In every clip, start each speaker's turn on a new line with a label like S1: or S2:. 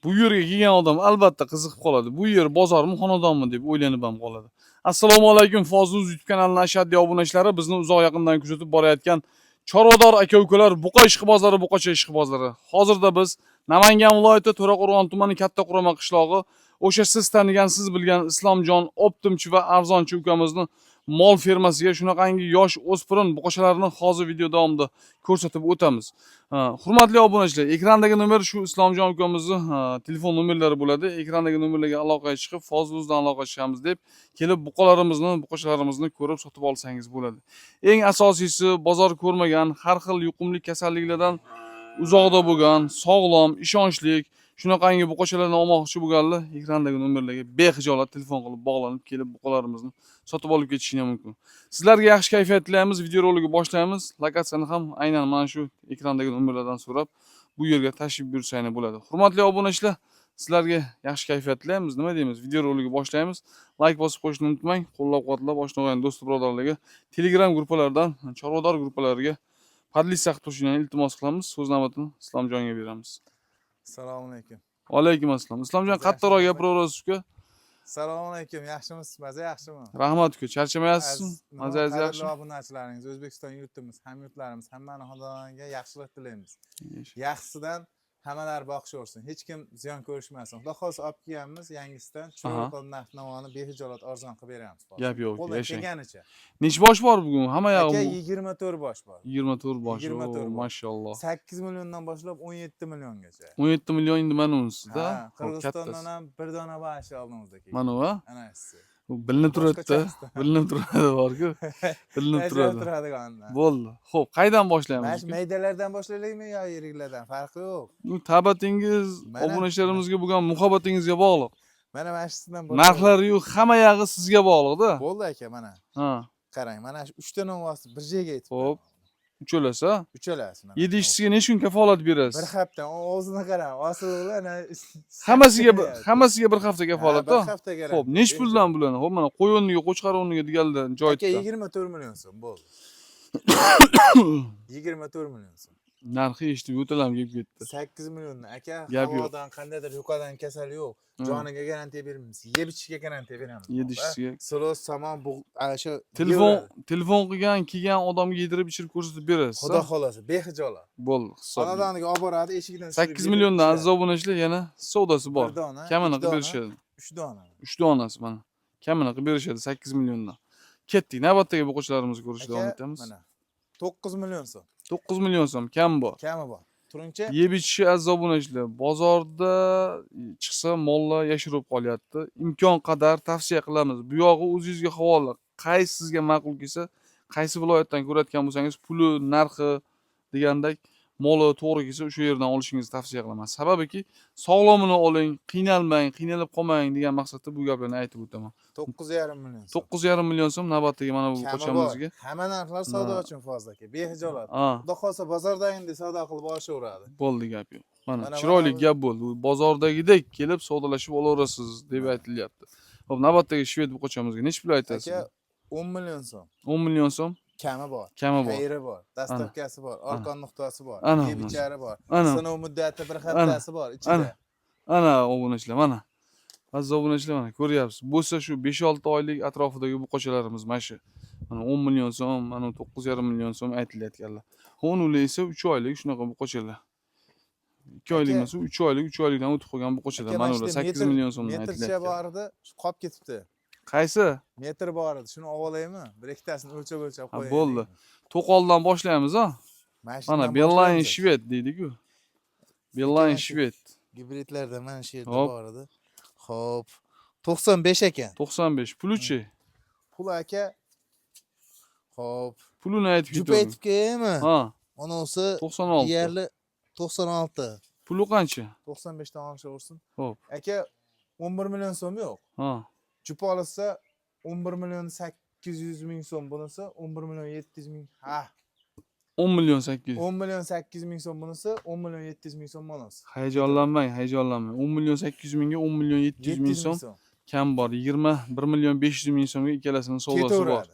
S1: Bu yerga kelgan odam albatta qiziqib qoladi. Bu yer bozormi, xonadonmi deb o'ylanib ham qoladi. Assalomu alaykum, Fozil YouTube kanalining ashaddiy obunachilari, bizni uzoq yaqindan kuzatib borayotgan chorvador aka-ukalar, buqa ishqibozlari, buqacha ishqibozlari. Hozirda biz Namangan viloyati To'raqo'rg'on tumani Katta Qurama qishlog'i, o'sha siz tanigan, siz bilgan Islomjon optimchi va arzonchi ukamizni mol fermasiga shunaqangi yosh o'spirin buqachalarni hozir video davomida ko'rsatib o'tamiz. Hurmatli obunachilar, ekrandagi nomer shu Islomjon ukamizning telefon nomerlari bo'ladi. Ekrandagi nomerlarga aloqaga chiqib, Fozildan aloqa chiqamiz deb kelib buqalarimizni, buqachalarimizni ko'rib sotib olsangiz bo'ladi. Eng asosiysi, bozor ko'rmagan, har xil yuqumli kasalliklardan uzoqda bo'lgan, sog'lom, ishonchli shunaqangi buqachalarni olmoqchi bo'lganlar ekrandagi nomerlarga bexijolat telefon qilib bog'lanib kelib buqalarimizni sotib olib ketishinglar mumkin. Sizlarga yaxshi kayfiyat tilaymiz. Video roligi boshlaymiz. Lokatsiyani ham aynan mana shu ekrandagi nomerlardan so'rab bu yerga tashrif buyursanglar bo'ladi. Hurmatli obunachilar, sizlarga yaxshi kayfiyat tilaymiz. Nima deymiz? Video roligi boshlaymiz. Like bosib qo'yishni unutmang. Qo'llab-quvvatlab oshna bo'lgan do'st birodarlarga, Telegram guruhlardan, chorvador guruhlariga podlistga qo'shishni iltimos qilamiz. So'z navbatini Islomjonga beramiz.
S2: Assalomu alaykum.
S1: Va alaykum assalom. Islomjon qattiqroq gapiraverasiz uka.
S2: Assalomu alaykum. Yaxshimisiz? Maza yaxshimi?
S1: Rahmat uka. Charchamayapsizmi? Mazangiz yaxshimi?
S2: Obunachilaringiz, O'zbekiston yurtimiz, hamyurtlarimiz, hammani xonadoniga yaxshilik tilaymiz. Yaxshisidan hammalar boqishaversin. Hech kim ziyon ko'rishmasin. Xudo xohlasa olib kelganmiz, yangisidan cho'lqon narx-navoni behijolat arzon qilib beramiz.
S1: Gap yo'q, yashang.
S2: Kelganicha.
S1: Necha bosh bor bugun? Hamma
S2: Aka
S1: yog'i
S2: 24 bosh bor.
S1: 24 bosh.
S2: 24 bosh.
S1: Mashalloh.
S2: 8 milliondan boshlab 17 milliongacha.
S1: 17 million endi mana unisida.
S2: Qirg'izistondan ham bir dona bashi oldimizda kelgan.
S1: Mana va?
S2: Anasi.
S1: Bu bilinib turadi-da. Bilinib turadi borku. Bilinib turadi. Bo'ldi. Xo'p, qaydan boshlaymiz?
S2: Mana maydalardan boshlaylikmi yo yiriklardan? Farqi yo'q.
S1: Bu tabatingiz, obunachilarimizga bo'lgan muhabbatingizga bog'liq.
S2: Mana shundan
S1: Narxlari-yu hamma yog'i sizga bog'liq-da.
S2: Bo'ldi aka, mana.
S1: Ha.
S2: Qarang, mana shu 3 ta novvosti bir joyga yetib.
S1: Xo'p. Uchalasi.
S2: Uchalasi.
S1: 7-ishchisiga necha kun kafolat berasiz?
S2: Bir hafta. O'zini qarang, osillar
S1: hammasiga bir hafta kafolat-da.
S2: Bir hafta kerak.
S1: Xo'p, necha puldan bularni? Xo'p, mana qo'y o'rniga, qo'chqar o'rniga deganlar joyda.
S2: Aka 24 million so'm bo'ldi. 24 million so'm.
S1: Narxi eshitib o'talam kelib ketdi.
S2: 8 milliondan aka,
S1: Gap yo'q.
S2: havodan qandaydir yuqadan kasal yo'q. Joniga garantiya beramiz. Yeb ichishga garantiya beramiz.
S1: Yeb ichishga.
S2: Silos, samon, bu shu
S1: telefon qilgan, kelgan odamga yedirib ichirib ko'rsatib berasiz.
S2: Xudo xolasa, behijolat.
S1: Bo'ldi, hisob.
S2: Xonadoniga olib boradi, eshigidan
S1: 8 milliondan aziz obunachilar yana savdosi bor. Kamini qilib berishadi.
S2: 3 dona.
S1: 3 donasi mana. Kamini qilib berishadi 8 milliondan. Ketdik. Navbatdagi buqachalarimizni ko'rishga davom etamiz.
S2: Mana 9 million so'm.
S1: 9 million so'm kam bor.
S2: Kami bor. Turingchi?
S1: Yeb ichishi aziz obunachilar, bozorda chiqsa mollar yashirib qolyapti. Imkon qadar tavsiya qilamiz. Bu yog'i o'zingizga havola. Qaysi sizga ma'qul kelsa, qaysi viloyatdan ko'rayotgan bo'lsangiz, puli, narxi degandek moli to'g'ri kelsa o'sha yerdan olishingizni tavsiya qilaman. Sababiki sog'lomini oling, qiynalmang, qiynalib qolmang degan maqsadda bu gaplarni aytib o'taman.
S2: 9,5 million.
S1: 9,5 million so'm navbatdagi mana bu qo'chamizga.
S2: Hamma narxlar savdo uchun fozla aka, behijolat. Xudo xohlasa bozordagidek savdo qilib olishaveradi.
S1: Bo'ldi gap yo'q. Mana chiroyli gap bo'ldi. Bozordagidek kelib savdolashib olaverasiz deb aytilyapti. Xo'p, navbatdagi shved qo'chamizga necha pul aytasiz?
S2: Aka 10 million so'm.
S1: 10 million so'm.
S2: Kami bor. Xayri bor. Dastavkasi bor. Orqon nuqtasi bor. Yeb ichari bor. Sinov muddati bir haftasi bor ichida.
S1: Ana obunachilar, mana. Aziz obunachilar, mana ko'ryapsiz. Bo'lsa shu 5-6 oylik atrofidagi bu qo'chalarimiz mana shu. Mana 10 million so'm, mana 9,5 million so'm aytilayotganlar. Ular esa 3 oylik shunaqa bu qo'chalar. 2 oylik emas, 3 oylik, 3 oylikdan o'tib qolgan bu qo'chalar. Mana ular 8 million so'mdan aytilyapti.
S2: Metrcha bor edi, qolib ketibdi.
S1: Qaysi?
S2: Metr bor edi. Shuni olib olaymi? Bir ikkitasini o'lchab qo'yaylik.
S1: Bo'ldi. To'qoldan boshlaymiz, ha? Mana Beeline Shved deydi-ku. Beeline Shved.
S2: Gibridlarda mana shu yerda bor edi. Xo'p. 95 ekan.
S1: 95. Puluchi.
S2: Pul aka. Xo'p.
S1: Pulini aytib
S2: ketaman. Jup aytib kelmi?
S1: Ha.
S2: Onasi
S1: 96.
S2: Deyarli 96.
S1: Puli qancha?
S2: 95 dan olishaversin.
S1: Xo'p.
S2: Aka 11 million so'm yo'q.
S1: Ha.
S2: Jup olsa 11 million 800 ming so'm, bunisi 11 million 700 ming. Ha.
S1: 10 million 800.
S2: 10 million 800 ming so'm bunisi, 10 million 700 ming so'm bunisi.
S1: Hayajonlanmang. 10 million 800 mingga 10 million 700 ming so'm kam bor. 21 million 500 ming so'mga ikkalasining savdosi bor.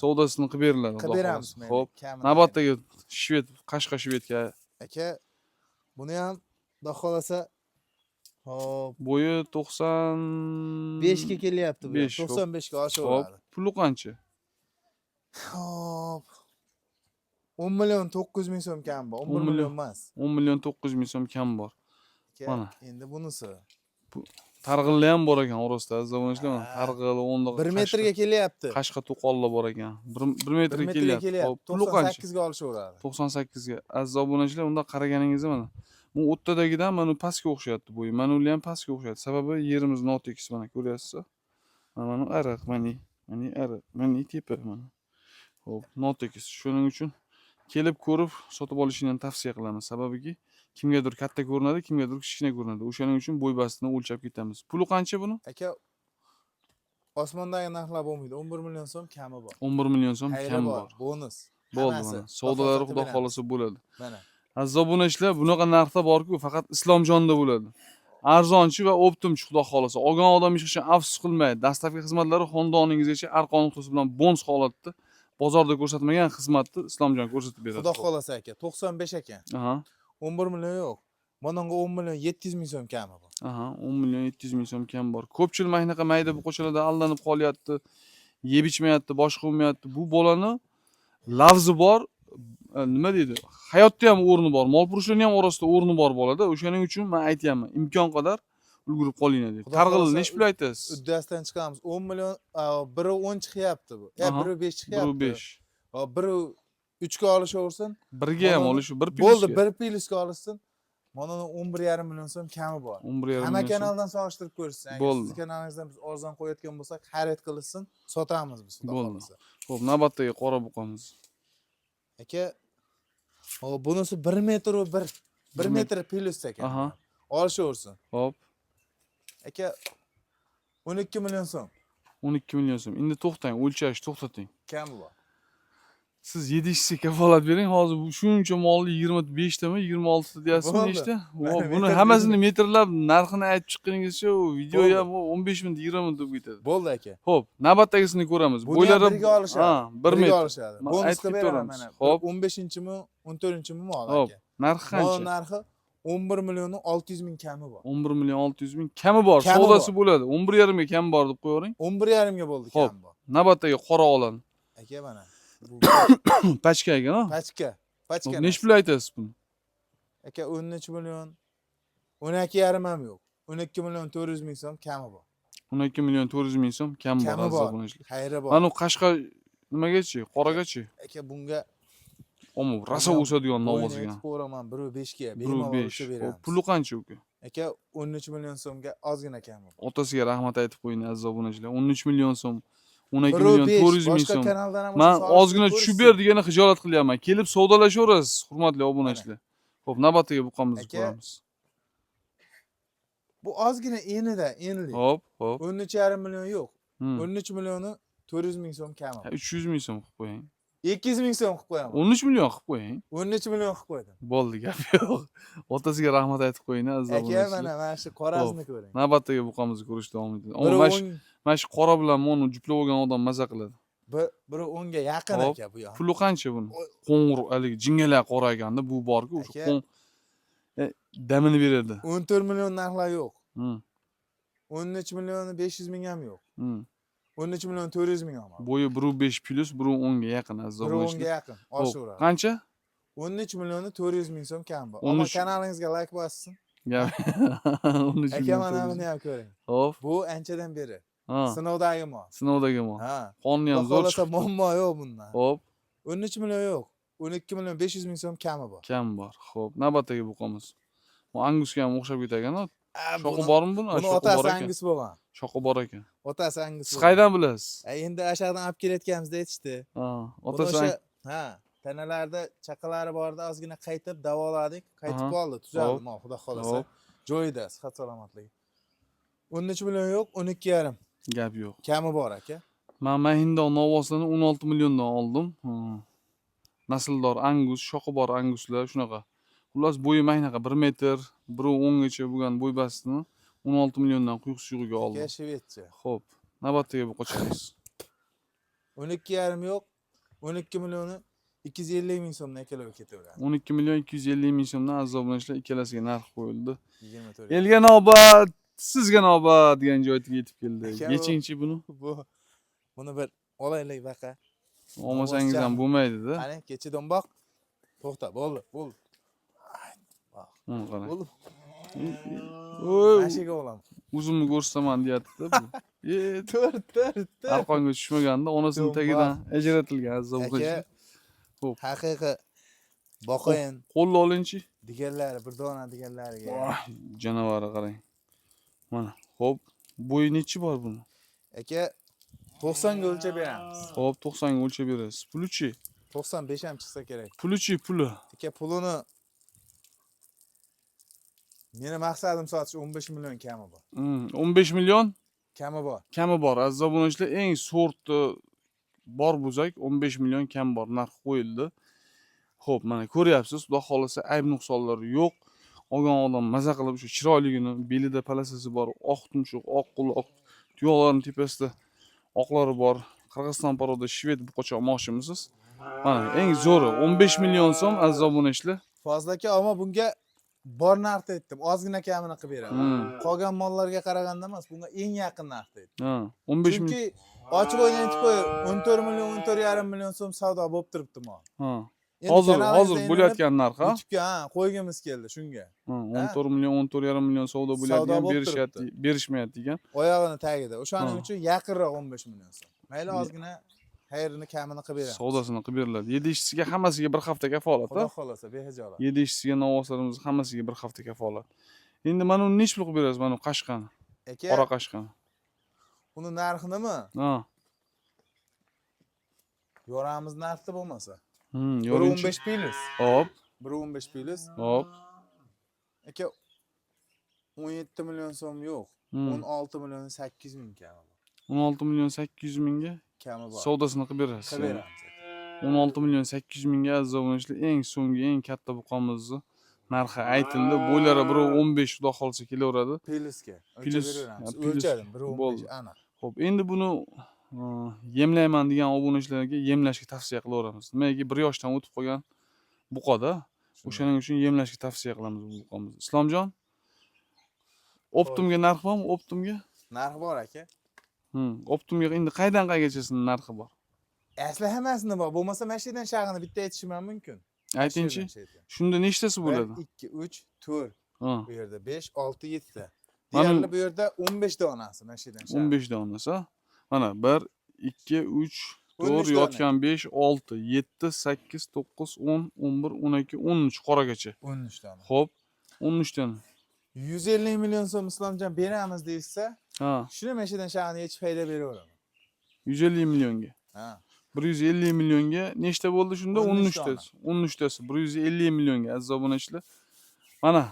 S1: Savdosini qilib beriladi.
S2: Qilib beramiz.
S1: Xo'p. Navbatdagi shved, Qashqa shvedga.
S2: Aka, buni ham xudo xolasa Hop.
S1: Bo'yi 90
S2: 5 ga kelyapti bu.
S1: 5,
S2: 95 ga
S1: Hop,
S2: oshaveradi.
S1: puli qancha?
S2: Hop. 10 million 900 ming so'm kam bor. 11 million emas.
S1: 10 million 900 ming so'm kam bor. Mana.
S2: Endi bunisi.
S1: Bu targ'illar ham bor ekan orasida, azoblanishlar mana. Targ'il 10
S2: 1 metrga kelyapti.
S1: Qashqa to'qollar bor ekan. 1 metrga
S2: 1 metrga
S1: kelyapti. Hop, puli qancha?
S2: 98 ga olishaveradi.
S1: 98 ga. Aziz obunachilar, unda qaraganingizda mana. Bu o'rtadagidan mana pastga o'xshayapti bo'yi. Mana ular ham pastga o'xshayapti. Sababi yerimiz notekis mana ko'ryapsiz. Mana ariq, mana ariq, mana tepa mana. Hop, notekis. Shuning uchun kelib ko'rib sotib olishingni tavsiya qilaman. Sababiki kimgadir katta ko'rinadi, kimgadir kichkina ko'rinadi. O'shaning uchun bo'y bastini o'lchab ketamiz. Puli qancha buni?
S2: Aka, osmondagi narxlar bo'lmaydi. 11 million so'm kami bor.
S1: 11 million so'm
S2: Xayri
S1: kam
S2: bor.
S1: bor.
S2: Bonus.
S1: Bo'ldi mana. Savdolari xudo xolasa bo'ladi.
S2: Mana.
S1: Aziz obunachilar, bunaqa narxda borku, faqat Islomjonda bo'ladi. Arzonchi va optimchi xudo xolasa. Olgan odam hech qachon afsus qilmaydi. Dastlabki xizmatlari xonadoningizgacha arqon nuqtasi bilan bonus holatda bozorda ko'rsatmagan xizmatni Islomjon ko'rsatib beradi.
S2: Xudo xolasa aka, 95 ekan.
S1: Aha.
S2: 11 million yo'q. Bunga 10 million 700 ming so'm kami bor.
S1: Aha, 10 million 700 ming so'm kam bor. Ko'pchilik mana shunaqa mayda buqachalarda aldanib qolyapti, yeb ichmayapti, boshqa bo'lmayapti. Bu bolani lavzi bor, nima deydi? Hayotda ham o'rni bor, molpurishlarning ham orasida o'rni bor bolada. O'shaning uchun men aytayapman, imkon qadar ulgurib qolinglar deb. Targ'il nechi pul aytasiz?
S2: Uddasidan chiqamiz. 10 million, biri 10 chiqyapti bu. Biri 5 chiqyapti.
S1: Biri 5.
S2: Biri 3 ga olishaversin.
S1: Birga ham olish, bir pul.
S2: Bo'ldi, 1 plyusga olishsin. Mana 11,5 million so'm kami bor.
S1: 11,5 million.
S2: Hamma kanaldan solishtirib ko'rishsin.
S1: Bo'ldi.
S2: Siz kanalingizdan biz arzon qo'yayotgan bo'lsak, xarid qilsin, sotamiz biz.
S1: Bo'ldi. Xo'p, navbatdagi qora buqamiz.
S2: Aka, bunisi 1 metr u 1 metr plyus ekan.
S1: Aha.
S2: Olishaversin.
S1: Hop,
S2: Aka, 12 million so'm
S1: 12 million so'm. Endi to'xtang, o'lchash to'xtating.
S2: kami bor.
S1: Siz 7 ishchi kafolat bering. Hozir bu shuncha molni 25 tami, 26 ta deyapsizmi
S2: Bo'ldi.
S1: nechta?
S2: Mana
S1: Buni
S2: metr
S1: hammasini metrlab narxini aytib chiqqaningizcha u video ham 15 minut, 20 minut deb ketadi.
S2: Bo'ldi aka.
S1: Xo'p, navbatdagisini ko'ramiz.
S2: Bo'ylari birga olishadi.
S1: Ha, 1
S2: Birga
S1: metr.
S2: olishadi.
S1: Ma-
S2: Bonus
S1: aytib
S2: qilib beraman
S1: ko'ramiz.
S2: mana.
S1: Xo'p.
S2: 15-mi, 14-mi mol
S1: Hop,
S2: aka.
S1: narxi
S2: Mol
S1: qancha?
S2: narxi 11 million 600 ming kami bor.
S1: 11 million 600 ming kami bor,
S2: Kami
S1: savdosi
S2: bor.
S1: bo'ladi. 11,5 ga kam bor deb qo'yavering.
S2: 11,5 ga bo'ldi
S1: Xo'p.
S2: kam bor.
S1: Navbatdagi qora olan.
S2: Aka mana. Bu
S1: Pachka ekan, ha?
S2: pachka. Pachka.
S1: Nechi pul aytasiz buni?
S2: Aka 13 million 12,5 ham yo'q. 12 million 400 ming so'm kami bor.
S1: 12 million 400 ming so'm kam bor,
S2: Kami
S1: aziz
S2: bor.
S1: obunachilar.
S2: Xayri bor.
S1: Mana qashqa nimagachi? Qoragachi?
S2: Aka bunga
S1: Omo, rasa o'sadigan novoziga.
S2: Qo'raman 1.5 ga.
S1: 1.5. Xo'p, puli qancha uka?
S2: Aka 13 million so'mga ozgina kam bor.
S1: Otasiga rahmat aytib qo'ying aziz obunachilar. 13 million so'm, 12
S2: 1.5
S1: million 400 ming
S2: boshqa
S1: so'm.
S2: kanaldan ham
S1: Men
S2: solishtirib
S1: ozgina tushib ber degani xijolat qilyapman. Kelib savdolashaverasiz, hurmatli obunachilar. Xo'p, navbatdagi buqamizni
S2: Aka,
S1: ko'ramiz.
S2: Bu ozgina enida, enli.
S1: Hop, hop.
S2: 13,5 million yo'q.
S1: Hmm.
S2: 13 millioni 400 ming so'm kami.
S1: 300 ming so'm qilib qo'ying.
S2: 200 ming so'm qilib qo'yaman.
S1: 13 million qilib qo'ying.
S2: 13 million qilib qo'ydim.
S1: Bo'ldi, gap yo'q. Otasiga rahmat aytib qo'ying aziz
S2: Aka
S1: obunachilar.
S2: mana shu qorasini ko'ring.
S1: Navbatdagi buqamizni ko'rishda davom etamiz.
S2: Biri
S1: Ammo
S2: 10
S1: mana shu qora bilan moni juplab olgan odam maza qiladi.
S2: biri 10 ga yaqin
S1: Hop.
S2: aka bu yoq.
S1: Puli qancha buni? Qo'ng'ir, haligi jingalak qora ekanda, bu borku, o'sha
S2: Aka.
S1: qo'ng damini beradi.
S2: 14 million narxlar yo'q.
S1: Hmm.
S2: 13 million 500 ming ham yo'q.
S1: Hmm.
S2: 13 million 400 ming ham bor.
S1: Bo'yi 1.5 plus 1.10 ga yaqin aziz
S2: Biri 10 ga
S1: obunachilar.
S2: yaqin. Oshaveradi.
S1: Qancha?
S2: 13 million 400 ming so'm kam bor.
S1: 13
S2: Ammo kanalingizga like bossin.
S1: Gap. 13
S2: Aka
S1: million
S2: mana
S1: 400.
S2: buni ham ko'ring.
S1: Hop.
S2: Bu anchadan beri
S1: Ha.
S2: sinovdagi mol.
S1: Sinovdagi mol.
S2: Ha.
S1: Qonni ham zo'r
S2: Xohlasa
S1: chiqdi.
S2: muammo yo'q bundan.
S1: Hop,
S2: 13 million yo'q. 12 million 500 ming so'm kami bor.
S1: kam bor. Xo'p, navbatdagi buqamiz. Bu angusga ham o'xshab ketgan-a? Shoqi
S2: Buni-
S1: bormi buni?
S2: Buni
S1: Shoqi
S2: otasi
S1: bor ekan.
S2: angus bo'lgan.
S1: Shoqi bor ekan.
S2: Otasi angus.
S1: Siz qaydan bilasiz?
S2: Endi ashaqdan olib kelayotganimizda aytishdi.
S1: Ha,
S2: Buni
S1: otasi
S2: o'sha ha, tanalarda chaqalari borda ozgina qaytib davoladik. Qaytib
S1: Aha.
S2: qoldi, tuzaldi,
S1: Hop.
S2: mo xudo xolasa.
S1: Hop.
S2: Joyida, sihat salomatligi. 13 million yo'q, 12,5
S1: Gap yo'q.
S2: kami bor aka.
S1: Men Mahinda Novosini 16 milliondan oldim. Nasldor Angus, shoqi bor Anguslar shunaqa. Xullas bo'yi maynaqa 1 metr, 1.10 gacha bo'lgan bo'y bastini 16 milliondan quyuq suyug'iga oldim.
S2: Aka shvedcha.
S1: Xo'p, navbatdagi buqachamiz.
S2: 12,5 yo'q, 12 millioni 250 ming so'mdan ikkalovi ketaveradi.
S1: 12 milyon 250 ming so'mdan aziz obunachilar ikkalasiga narx qo'yildi.
S2: 24.
S1: Elga navbat, sizga navbat degan joyga yetib keldi.
S2: Aka,
S1: Yechingchi buni.
S2: Buni bir olaylik baqa.
S1: Olmasangiz ham bo'lmaydi-da.
S2: Qani, kechidan boq. To'xta, bo'ldi.
S1: Qarang.
S2: Bo'ldi.
S1: Voy,
S2: Mashiga olaman.
S1: o'zimni ko'rsataman deyapti-da bu.
S2: Tur.
S1: Arqonga tushmaganda onasining tagidan ajratilgan aziz obunachilar.
S2: Aka,
S1: Xo'p.
S2: haqiqiy boqayin
S1: Qo'lni olingchi.
S2: deganlari, bir dona deganlariga.
S1: Janavari qarang. Mana, xo'p, bo'yi nechi bor buni?
S2: Aka, 90 ga o'lchab beramiz.
S1: Xo'p, 90 ga o'lchab berasiz. Puluchi?
S2: 95 ham chiqsa kerak.
S1: Puluchi puli.
S2: Aka, pulini meni maqsadim sotish 15 million kami bor.
S1: 15 million
S2: Kami bor.
S1: kami bor. Aziz obunachilar, eng sorti bor bo'zak 15 million kam bor, narx qo'yildi. Xo'p, mana ko'ryapsiz, xudo xolasa ayb nuqsonlari yo'q. Olgan odam maza qilib shu chiroyligini, belida palasasi bor, oq tumshuq, oq quloq, tuyoqlarning tepasida oqlari bor. Qirg'iziston paroda shved buqacha olmoqchimisiz? Mana eng zo'ri 15 million so'm aziz obunachilar.
S2: Fozil aka, ammo bunga bor narxda aytdim. Ozgina kamini qilib beraman. Qolgan mollarga qaraganda emas, bunga eng yaqin narxda aytdim.
S1: 15 million.
S2: Chunki ochiq o'ynaytib qo'yib 14 million, 14,5 million so'm savdo bo'lib turibdi mol.
S1: Hozir bo'layotgan narx, ha?
S2: YouTube'ga qo'ygimiz keldi shunga.
S1: 14 million, 14,5 million savdo bo'layotgan, berishmayapti degan.
S2: Oyog'ini tagida. O'shaning uchun yaqinroq 15 million so'm. Mayli ozgina xayrini kamini qilib beramiz.
S1: Savdosini qilib beriladi. 7 ishchisiga hammasiga bir hafta kafolat,
S2: Xudo xolasa, behijolat.
S1: 7 ishchisiga novvoslarimiz hammasiga bir hafta kafolat. Endi mana uni nechta qilib berasiz? Mana qashqani. Qora
S2: Aka,
S1: qashqani.
S2: uni narxinimi?
S1: Ha.
S2: Yoramiz narxda bo'lmasa.
S1: 15
S2: plyus.
S1: Hop,
S2: 15 plyus.
S1: hop.
S2: Aka, 17 million so'm yo'q. 16 million 800 ming kami bor.
S1: 16 million 800 mingga
S2: Kami bor.
S1: savdosini qilib berasiz.
S2: Qilib beramiz.
S1: 16 million 800 mingga aziz obunachilar, eng so'nggi, eng katta buqamizni narxi aytildi. Bo'ylari 1.15 xudo xolsa kelaveradi.
S2: Plyusga.
S1: Plyus,
S2: O'lchadim 1.15 aniq.
S1: Xo'p, endi buni yemlayman degan obunachilarga yemlashga tavsiya qilaveramiz. Nimaga 1 yoshdan o'tib qolgan buqoda. O'shaning uchun yemlashga tavsiya qilamiz bu buqamizni. Islomjon, Optimga narx bormi? Optimga?
S2: Narx bor aka.
S1: Optimga endi qaydan qaygachasini narxi bor?
S2: Asli hammasini bor. Bo'lmasa mashinan shag'ini bitta aytishim ham mumkin.
S1: Aytingchi. Shunda nechtasi bo'ladi?
S2: 2, 3, 4. Bu yerda 5, 6, 7 ta.
S1: Mana
S2: Deyarli bu yerda 15 donasi mashinan shag'i.
S1: 15 donasi, ha? Mana 1, 2, 3, 4 yotgan 5, 6, 7, 8, 9, 10, 11, 12, 13 qoragacha.
S2: 13 dona.
S1: Xo'p, 13 dona.
S2: 150 million so'm Islomjon beramiz deysa,
S1: Ha,
S2: shuni mashinan shag'ini yechib hayda beraveraman.
S1: 150 millionga.
S2: Ha.
S1: 150 millionga nechta bo'ldi shunda?
S2: 13
S1: 13 tasi. 13 tasi 150 millionga aziz obunachilar. Mana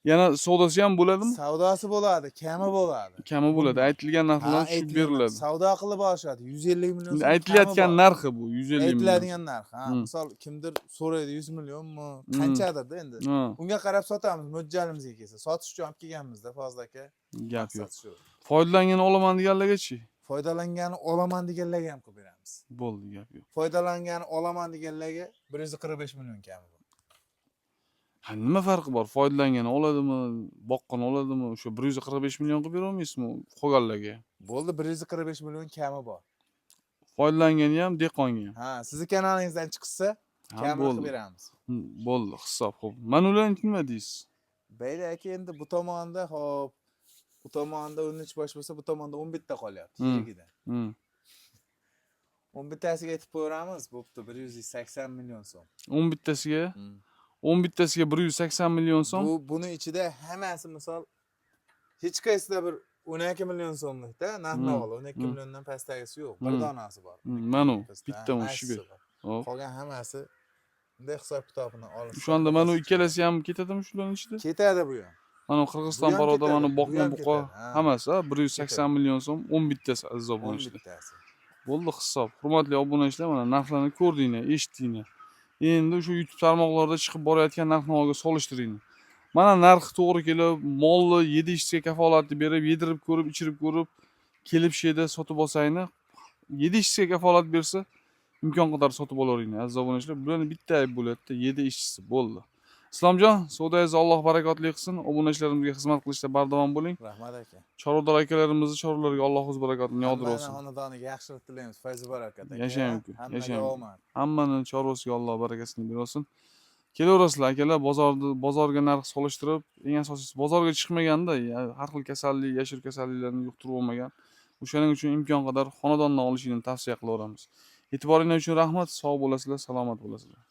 S1: yana savdosi ham bo'ladimi?
S2: Savdosi bo'ladi, kami bo'ladi.
S1: Kami bo'ladi. Aytilgan narxlar tushib beriladi.
S2: Savdo qilib olishadi. 150 million so'm.
S1: Aytilayotgan narxi bu 150 million.
S2: Aytiladigan narx. Ha, misol kimdir so'raydi 100 millionmi? Qanchadir-da endi. Unga qarab sotamiz, mo'ljalimizga kelsa. Sotish uchun olib kelganmiz-da Fozil aka.
S1: Gap yo'q. Foydalangan olaman deganlarga-chi?
S2: Foydalangani olaman deganlarga ham qilib beramiz.
S1: Bo'ldi, gap yo'q.
S2: Foydalangani olaman deganlarga 145 million kami bor.
S1: Ha, nima farqi bor? Foydalangani oladimi, boqqan oladimi? O'sha 145 million qilib bera olmaysizmi qolganlarga?
S2: Bo'ldi, 145 million kami bor.
S1: Foydalangani ham, dehqonga ham.
S2: Ha, sizni kanalingizdan chiqsa, kamini qilib beramiz.
S1: Bo'ldi, hisob. Xo'p. Mana ularni nima deysiz?
S2: Bayda aka, endi bu tomonda, xo'p, bu tomonda 13 bosh bo'lsa, bu tomonda 11 ta qolyapti, yirigidan. 11 tasiga aytib qo'yamiz, bo'pti, 180 million so'm.
S1: 11 tasiga 11 tasiga 180 million so'm.
S2: Buni ichida hammasi misol hech qaysida bir 12 million so'mlikda narx-navo, 12 milliondan pastagisi yo'q. Bir donasi bor.
S1: Mana bitta mushib.
S2: Hop. Qolgan hammasi bunday hisob kitobini olib.
S1: O'shanda mana ikkalasi ham ketadimi shularning ichida?
S2: Ketadi bu ham.
S1: Mana Qirg'iziston paroda mana boqma buqa hammasi 180 million so'm 11 tasi aziz obunachilar. Bo'ldi hisob. Hurmatli obunachilar, mana narxlarni ko'rdinglar, eshitdinglar. Endi o'sha YouTube tarmoqlarida chiqib borayotgan narx-navoga solishtiring. Mana narxi to'g'ri kelib, molni 7 ishchiga kafolatni berib, yedirib ko'rib, ichirib ko'rib, kelib shu yerda sotib olsangni 7 ishchiga kafolat bersa, imkon qadar sotib olaveringlar aziz obunachilar. Bularning bitta ayb bo'ladi, 7 ishchisi bo'ldi. Islomjon, savdoyingizni Alloh barakotli qilsin. Obunachilarimizga xizmat qilishda bardavom bo'ling.
S2: Rahmat aka.
S1: Chorvador akalarimizni chorvalariga Alloh o'z barakotini yog'dirsin.
S2: Hamma xonadoniga yaxshilik tilaymiz. Fayzi barakat aka.
S1: Yashang uka,
S2: Hammaga
S1: yashang.
S2: omad.
S1: Hammani chorvasiga Alloh barakasini bersin. Kelaverasizlar akalar, bozorga narx solishtirib, eng asosiysi bozorga chiqmaganda har xil kasallik, yashil kasalliklarni yuqtirib olmagan. O'shaning uchun imkon qadar xonadondan olishingni tavsiya qilaveramiz. E'tiboringiz uchun rahmat, sog' bo'lasizlar, salomat bo'lasizlar.